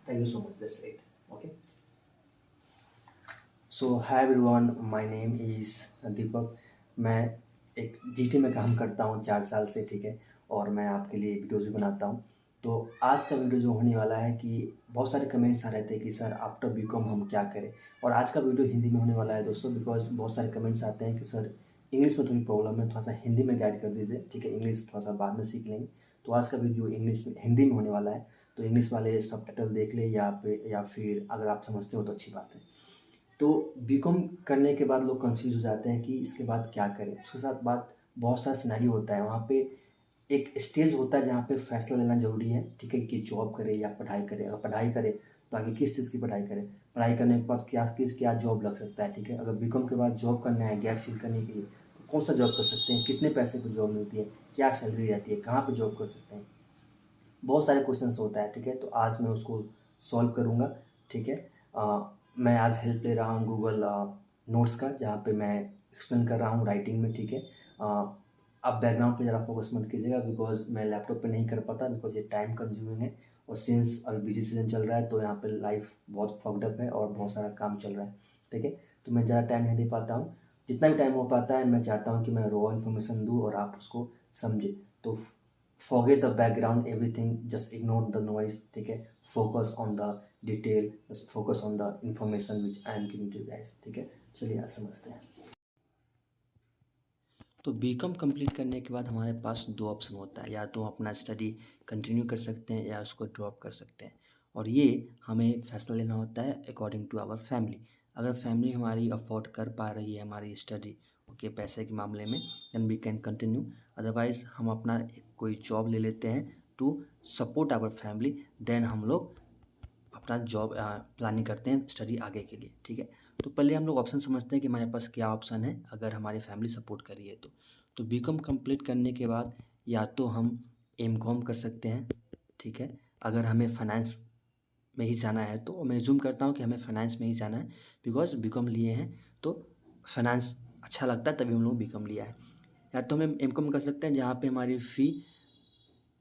Thank you so much. That's it. Okay. So hi everyone, my name is Deepak. मैं एक GT में काम करता हूँ 4 साल से, ठीक है। और मैं आपके लिए वीडियोज़ भी बनाता हूँ। तो आज का वीडियो जो होने वाला है कि बहुत सारे कमेंट्स आ रहे थे कि सर आफ्टर बीकॉम हम क्या करें। और आज का वीडियो हिंदी में होने वाला है दोस्तों, बिकॉज बहुत सारे कमेंट्स आते हैं कि सर इंग्लिश में थोड़ी प्रॉब्लम है, थोड़ा सा हिंदी में गाइड कर दीजिए, ठीक है। इंग्लिश थोड़ा सा बाद में सीख लेंगे। तो आज का वीडियो इंग्लिश में हिंदी में होने वाला है। तो इंग्लिश वाले सबटाइटल देख ले या फिर अगर आप समझते हो तो अच्छी बात है। तो बीकॉम करने के बाद लोग कंफ्यूज हो जाते हैं कि इसके बाद क्या करें। उसके साथ बात बहुत सारा सिनेरियो होता है। वहाँ पे एक स्टेज होता है जहाँ पे फैसला लेना ज़रूरी है, ठीक है, कि जॉब करे या पढ़ाई करे। अगर पढ़ाई करे तो आगे किस चीज़ की पढ़ाई करें, पढ़ाई करने के बाद क्या जॉब लग सकता है, ठीक है। अगर बीकॉम के बाद जॉब करना है गैप फिल करने के लिए, तो कौन सा जॉब कर सकते हैं, कितने पैसे की जॉब मिलती है, क्या सैलरी रहती है, कहाँ पर जॉब कर सकते हैं। बहुत सारे क्वेश्चंस होता है, ठीक है। तो आज मैं उसको सॉल्व करूँगा, ठीक है। मैं आज हेल्प ले रहा हूँ गूगल नोट्स का, जहाँ पे मैं एक्सप्लेन कर रहा हूँ राइटिंग में, ठीक है। आप बैकग्राउंड पे ज़रा फोकस मत कीजिएगा, बिकॉज मैं लैपटॉप पे नहीं कर पाता, बिकॉज ये टाइम कंज्यूमिंग है। और सिंस अभी बिजी सीजन चल रहा है तो यहाँ पे लाइफ बहुत फक्ड अप है और बहुत सारा काम चल रहा है, ठीक है। तो मैं ज़्यादा टाइम नहीं दे पाता हूँ। जितना भी टाइम हो पाता है मैं चाहता हूँ कि मैं रॉ इन्फॉर्मेशन दूँ और आप उसको समझे। तो forget the background everything, just ignore the noise, ठीक है। focus on the detail, just focus on the information which I am giving to you guys, ठीक है। चलिए आज समझते हैं। तो बीकॉम कंप्लीट करने के बाद हमारे पास दो ऑप्शन होता है, या तो अपना स्टडी कंटिन्यू कर सकते हैं या उसको ड्रॉप कर सकते हैं। और ये हमें फैसला लेना होता है अकॉर्डिंग टू आवर फैमिली। अगर फैमिली हमारी अफोर्ड कर पा रही है हमारी स्टडी, ओके, पैसे के मामले में, then we can continue. Otherwise हम अपना एक कोई जॉब ले लेते हैं to support our family, then हम लोग अपना जॉब प्लानिंग करते हैं स्टडी आगे के लिए, ठीक है। तो पहले हम लोग ऑप्शन समझते हैं कि हमारे पास क्या ऑप्शन है अगर हमारी फैमिली सपोर्ट कर रही है तो बीकॉम कंप्लीट करने के बाद या तो हम एमकॉम कर सकते हैं, ठीक है। अगर हमें फाइनेंस में ही जाना है तो मैं ज़ूम करता हूँ कि हमें फाइनेंस में ही जाना है, बिकॉज बीकॉम लिए हैं तो फाइनेंस अच्छा लगता है, तभी हम लोग बीकॉम लिया है। या तो हम एमकॉम कर सकते हैं जहाँ पे हमारी फ़ी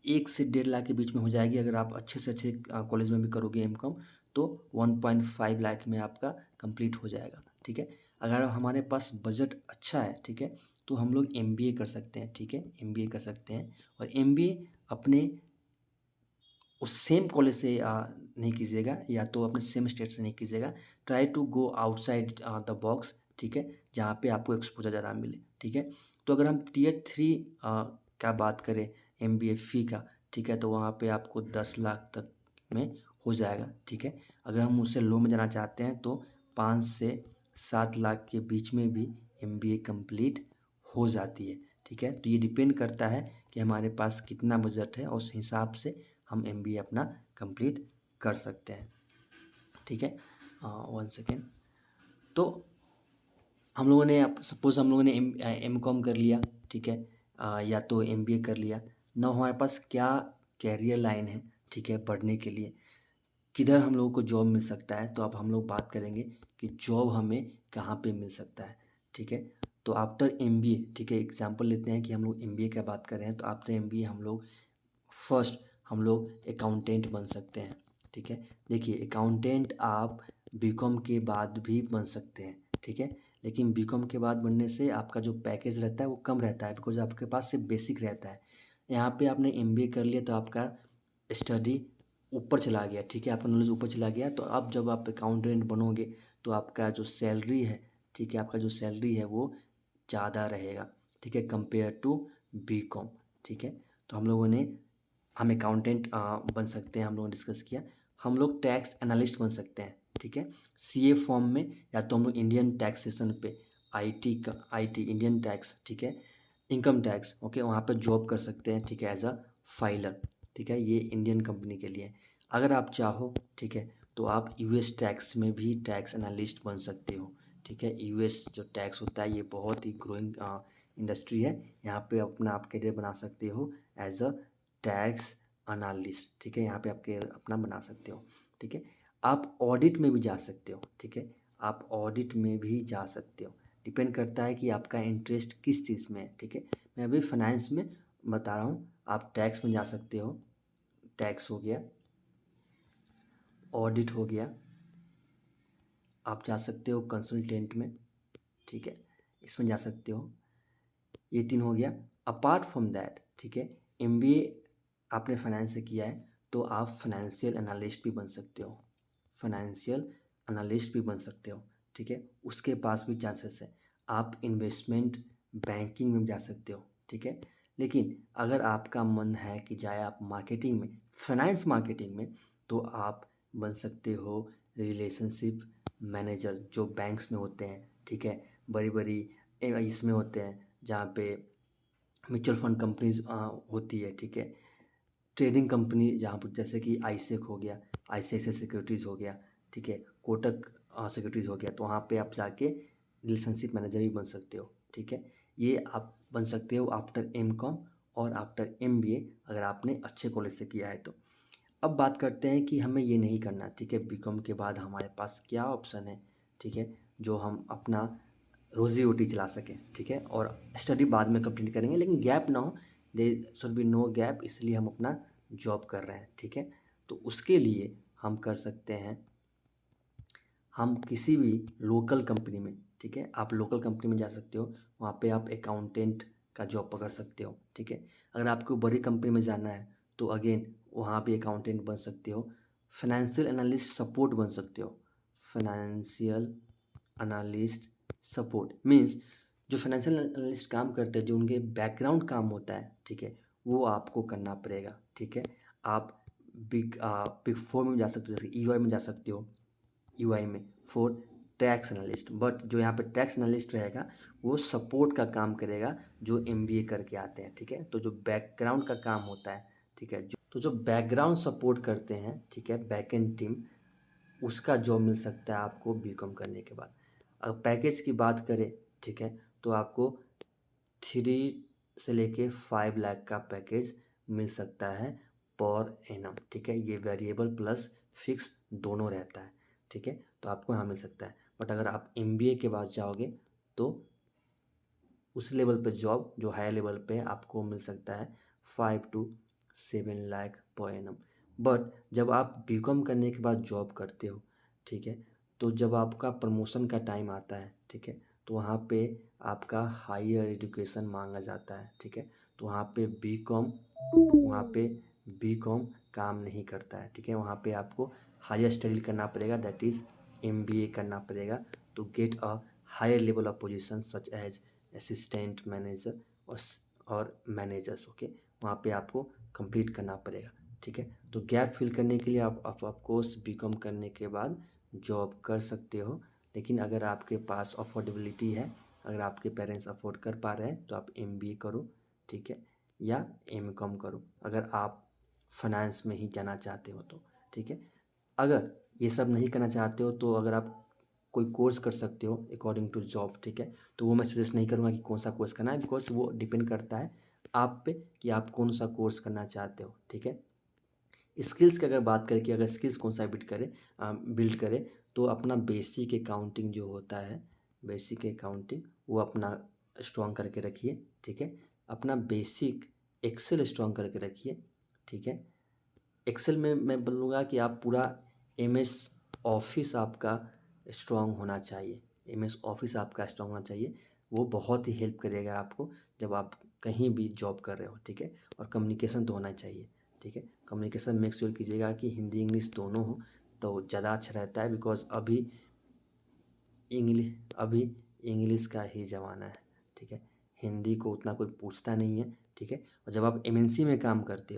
1 से 1.5 लाख के बीच में हो जाएगी। अगर आप अच्छे से अच्छे कॉलेज में भी करोगे एमकॉम तो 1.5 लाख में आपका कंप्लीट हो जाएगा, ठीक है। अगर हमारे पास बजट अच्छा है, ठीक है, तो हम लोग एमबीए कर सकते हैं, ठीक है, एमबीए कर सकते हैं। और एमबीए अपने उस सेम कॉलेज से नहीं कीजिएगा, या तो अपने सेम स्टेट से नहीं कीजिएगा। Try to go outside the box, ठीक है, जहाँ पे आपको एक्सपोजर ज़्यादा मिले, ठीक है। तो अगर हम टियर 3 का बात करें एमबीए फ़ी का, ठीक है, तो वहाँ पे आपको 10 लाख तक में हो जाएगा, ठीक है। अगर हम उससे लो में जाना चाहते हैं तो 5 से 7 लाख के बीच में भी एमबीए कंप्लीट हो जाती है, ठीक है। तो ये डिपेंड करता है कि हमारे पास कितना बजट है और उस हिसाब से हम एमबीए अपना कंप्लीट कर सकते हैं, ठीक है। 1 सेकेंड। तो हम लोगों ने सपोज़ हम लोगों ने एम कॉम कर लिया, ठीक है, या तो एमबीए कर लिया। नाउ हमारे पास क्या कैरियर लाइन है, ठीक है, पढ़ने के लिए किधर हम लोगों को जॉब मिल सकता है। तो अब हम लोग बात करेंगे कि जॉब हमें कहाँ पे मिल सकता है, ठीक है। तो आफ्टर एमबीए, ठीक है, एग्जांपल लेते हैं कि हम लोग एमबीए की बात कर रहे हैं, तो आफ्टर एमबीए हम लोग फर्स्ट हम लोग अकाउंटेंट बन सकते हैं, ठीक है। देखिए अकाउंटेंट आप बीकॉम के बाद भी बन सकते हैं, ठीक है। लेकिन बीकॉम के बाद बनने से आपका जो पैकेज रहता है वो कम रहता है, बिकॉज आपके पास सिर्फ बेसिक रहता है। यहाँ पे आपने एमबीए कर लिया तो आपका स्टडी ऊपर चला गया, ठीक है, आपका नॉलेज ऊपर चला गया। तो अब जब आप अकाउंटेंट बनोगे तो आपका जो सैलरी है, ठीक है, आपका जो सैलरी है वो ज़्यादा रहेगा, ठीक है, कंपेयर टू बीकॉम, ठीक है। तो हम अकाउंटेंट बन सकते हैं, हम लोगों ने डिस्कस किया। हम लोग टैक्स एनालिस्ट बन सकते हैं, ठीक है, सीए फॉर्म में, या तो हम लोग इंडियन टैक्सेशन पे आईटी इंडियन टैक्स, ठीक है, इनकम टैक्स, ओके, वहाँ पे जॉब कर सकते हैं, ठीक है, एज अ फाइलर, ठीक है। ये इंडियन कंपनी के लिए। अगर आप चाहो, ठीक है, तो आप यूएस टैक्स में भी टैक्स एनालिस्ट बन सकते हो, ठीक है। यूएस जो टैक्स होता है ये बहुत ही ग्रोइंग इंडस्ट्री है। यहाँ पे अपना आप करियर बना सकते हो एज अ टैक्स एनालिस्ट, ठीक है, यहाँ पे आप करियर अपना बना सकते हो, ठीक है। आप ऑडिट में भी जा सकते हो, ठीक है, आप ऑडिट में भी जा सकते हो। डिपेंड करता है कि आपका इंटरेस्ट किस चीज़ में है, ठीक है। मैं अभी फाइनेंस में बता रहा हूँ। आप टैक्स में जा सकते हो, टैक्स हो गया, ऑडिट हो गया, आप जा सकते हो कंसल्टेंट में, ठीक है, इसमें जा सकते हो। ये 3 हो गया। अपार्ट फ्रॉम दैट, ठीक है, एमबीए आपने फाइनेंस से किया है तो आप फाइनेंशियल एनालिस्ट भी बन सकते हो, फाइनेंशियल एनालिस्ट भी बन सकते हो, ठीक है, उसके पास भी चांसेस है। आप इन्वेस्टमेंट बैंकिंग में जा सकते हो, ठीक है। लेकिन अगर आपका मन है कि जाए आप मार्केटिंग में, फाइनेंस मार्केटिंग में, तो आप बन सकते हो रिलेशनशिप मैनेजर, जो बैंक्स में होते हैं, ठीक है, बड़ी बड़ी इसमें होते हैं जहाँ पे म्यूचुअल फंड कंपनीज होती है, ठीक है, ट्रेडिंग कंपनी जहाँ पर जैसे कि आईसेक हो गया, आईसीआईसीआई सिक्योरिटीज़ हो गया, ठीक है, कोटक सिक्योरिटीज़ हो गया, तो वहाँ पे आप जाके रिलेशनशिप मैनेजर भी बन सकते हो, ठीक है। ये आप बन सकते हो आफ्टर एमकॉम और आफ्टर एमबीए, अगर आपने अच्छे कॉलेज से किया है तो। अब बात करते हैं कि हमें ये नहीं करना, ठीक है, बीकॉम के बाद हमारे पास क्या ऑप्शन है, ठीक है, जो हम अपना रोज़ी रोटी चला सकें, ठीक है, और स्टडी बाद में कंप्लीट करेंगे लेकिन गैप ना हो, there should be no gap, इसलिए हम अपना जॉब कर रहे हैं, ठीक है। तो उसके लिए हम कर सकते हैं, हम किसी भी लोकल कंपनी में, ठीक है, आप लोकल कंपनी में जा सकते हो, वहाँ पे आप अकाउंटेंट का जॉब पकड़ सकते हो, ठीक है। अगर आपको बड़ी कंपनी में जाना है तो अगेन वहाँ भी अकाउंटेंट बन सकते हो, फाइनेंशियल एनालिस्ट सपोर्ट बन सकते हो। फाइनेंशियल एनालिस्ट सपोर्ट मीन्स जो फाइनेंशियल एनालिस्ट काम करते हैं, जो उनके बैकग्राउंड काम होता है, ठीक है, वो आपको करना पड़ेगा, ठीक है। आप बिग फोर में जा सकते हो, जैसे ईवाई में जा सकते हो, यूआई में फॉर टैक्स एनालिस्ट, बट जो यहाँ पे टैक्स एनालिस्ट रहेगा वो सपोर्ट का काम करेगा जो एमबीए करके आते हैं, ठीक है। तो जो बैकग्राउंड का काम होता है, ठीक है, जो बैकग्राउंड सपोर्ट करते हैं, ठीक है, बैक एंड टीम, उसका जॉब मिल सकता है आपको बीकॉम करने के बाद। अगर पैकेज की बात करें, ठीक है, तो आपको 3 से लेके 5 लाख का पैकेज मिल सकता है पर एनम, ठीक है। ये वेरिएबल प्लस फिक्स दोनों रहता है, ठीक है, तो आपको यहाँ मिल सकता है। बट अगर आप एमबीए के बाद जाओगे तो उस लेवल पे जॉब जो हायर लेवल पे है आपको मिल सकता है 5 to 7 lakh per annum. But जब आप बीकॉम करने के बाद जॉब करते हो, ठीक है, तो जब आपका प्रमोशन का टाइम आता है, ठीक है, तो वहाँ पे आपका हायर एजुकेशन मांगा जाता है, ठीक है, तो वहाँ पे बीकॉम काम नहीं करता है, ठीक है। वहाँ पे आपको हायर स्टडी करना पड़ेगा, दैट इज़ एमबीए करना पड़ेगा to get a higher level of position such as assistant manager और मैनेजर्स, ओके। वहाँ पे आपको कंप्लीट करना पड़ेगा, ठीक है। तो गैप फिल करने के लिए आप कोर्स बीकॉम करने के बाद जॉब कर सकते हो, लेकिन अगर आपके पास अफोर्डेबिलिटी है, अगर आपके पेरेंट्स अफोर्ड कर पा रहे हैं तो आप एमबीए करो, ठीक है, या एमकॉम करो अगर आप फाइनेंस में ही जाना चाहते हो तो, ठीक है। अगर ये सब नहीं करना चाहते हो तो अगर आप कोई कोर्स कर सकते हो अकॉर्डिंग टू जॉब, ठीक है, तो वो मैं सजेस्ट नहीं करूँगा कि कौन सा कोर्स करना है, बिकॉज वो डिपेंड करता है आप पे कि आप कौन सा कोर्स करना चाहते हो, ठीक है। स्किल्स की अगर बात करें कि अगर स्किल्स कौन सा बिल्ड करें, तो अपना बेसिक अकाउंटिंग जो होता है, बेसिक अकाउंटिंग वो अपना स्ट्रॉन्ग करके रखिए, ठीक है। अपना बेसिक एक्सेल स्ट्रॉन्ग करके रखिए, ठीक है। एक्सेल में मैं बोलूँगा कि आप पूरा एमएस ऑफिस आपका स्ट्रॉन्ग होना चाहिए, एमएस ऑफिस आपका स्ट्रॉन्ग होना चाहिए, वो बहुत ही हेल्प करेगा आपको जब आप कहीं भी जॉब कर रहे हो, ठीक है। और कम्युनिकेशन तो होना चाहिए, ठीक है, कम्युनिकेशन मेक श्योर कीजिएगा कि हिंदी इंग्लिश दोनों हो तो ज़्यादा अच्छा रहता है, बिकॉज अभी इंग्लिश का ही ज़माना है, ठीक है, हिंदी को उतना कोई पूछता नहीं है, ठीक है। और जब आप एमएनसी में काम करते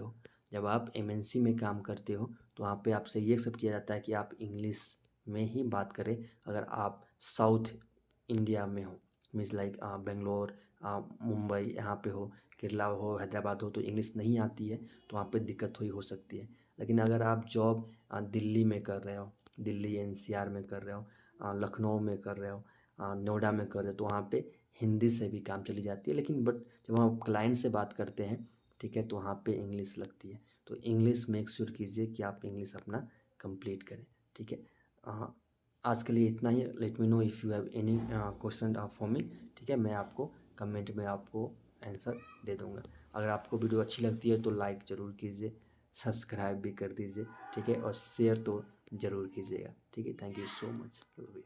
हो, तो वहाँ पे आपसे ये सब किया जाता है कि आप इंग्लिश में ही बात करें। अगर आप साउथ इंडिया में हो, मीन्स लाइक बेंगलोर, मुंबई यहाँ पे हो, केरला हो, हैदराबाद हो, तो इंग्लिश नहीं आती है तो वहाँ पे दिक्कत थोड़ी हो सकती है। लेकिन अगर आप जॉब दिल्ली में कर रहे हो, दिल्ली एनसीआर में कर रहे हो, लखनऊ में कर रहे हो, नोएडा में कर रहे हो, तो वहाँ पे हिंदी से भी काम चली जाती है, लेकिन बट जब हम क्लाइंट से बात करते हैं, ठीक है, तो वहाँ पे इंग्लिश लगती है। तो इंग्लिश मेक श्योर कीजिए कि आप इंग्लिश अपना कंप्लीट करें, ठीक है। आज के लिए इतना ही। Let me know if you have any question for me, ठीक है, मैं आपको कमेंट में आपको आंसर दे दूँगा। अगर आपको वीडियो अच्छी लगती है तो लाइक ज़रूर कीजिए, सब्सक्राइब भी कर दीजिए, ठीक है, और शेयर तो ज़रूर कीजिएगा। ठीक है, thank you so much. Love you.